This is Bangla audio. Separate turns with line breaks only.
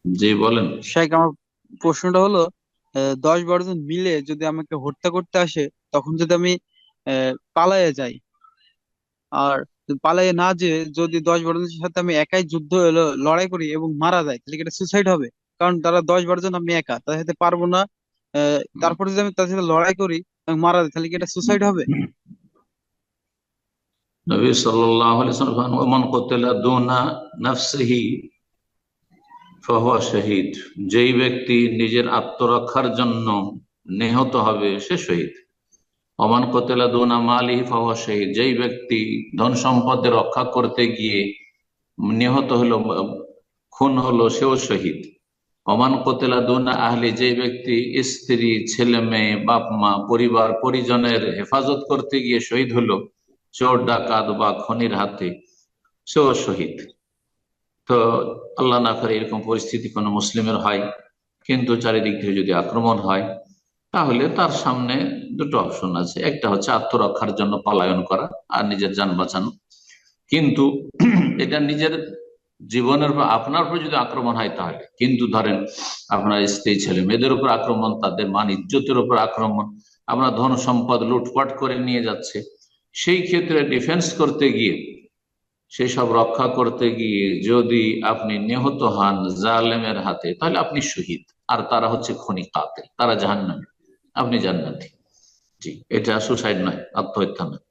জি বলেন।
শেখ, আমার প্রশ্নটা হলো, 10-12 জন মিলে যদি আমাকে হত্যা করতে আসে, তখন যদি আমি পালায়ে যাই, আর পালায়ে না যে যদি 10-12 জনের সাথে আমি একাই যুদ্ধ লড়াই করি এবং মারা যাই, তাহলে কি এটা সুসাইড হবে? কারণ তারা 10-12 জন, আমি একা, তাদের সাথে পারবো না। তারপরে যদি আমি তাদের সাথে লড়াই করি এবং মারা যাই, তাহলে কি এটা সুসাইড হবে?
নবী সাল্লাল্লাহু আলাইহি ওয়াসাল্লাম ওমান কুতিলা দুনা নাফসিহি ফাহুয়া শহীদ, যেই ব্যক্তি নিজের আত্মরক্ষার জন্য নিহত হবে সে শহীদ। ওমান কুতিলা দুনা মালিহি ফাহুয়া শহীদ, যেই ব্যক্তি ধন সম্পদের রক্ষা করতে গিয়ে নিহত হলো, খুন হলো, সেও শহীদ। ওমান কুতিলা দুনা আহলি, যে ব্যক্তি স্ত্রী, ছেলে মেয়ে, বাপ মা, পরিবার পরিজনের হেফাজত করতে গিয়ে শহীদ হলো চোর ডাকাত বা খনির হাতে, সেও শহীদ। তো আল্লাহ না করে এরকম পরিস্থিতি কোনো মুসলিমের হয়, কিন্তু চারিদিক থেকে যদি আক্রমণ হয়, তাহলে তার সামনে দুটো অপশন আছে। একটা হচ্ছে আত্মরক্ষার জন্য পলায়ন করা আর নিজের যান বাঁচানো। কিন্তু এটা নিজের জীবনের বা আপনার উপর যদি আক্রমণ হয় তাহলে, কিন্তু ধরেন আপনার স্ত্রী ছেলে মেয়েদের উপর আক্রমণ, তাদের মান ইজ্জতের উপর আক্রমণ, আপনার ধন সম্পদ লুটপাট করে নিয়ে যাচ্ছে, সেই ক্ষেত্রে ডিফেন্স করতে গিয়ে, সেই সব রক্ষা করতে গিয়ে যদি আপনি নিহত হন জালেমের হাতে, তাহলে আপনি শহীদ। আর তারা হচ্ছে খনি কাতিল, তারা জাহান্নামী, আপনি জান্নাতি। জি, এটা সুসাইড নয়, আত্মহত্যা নয়।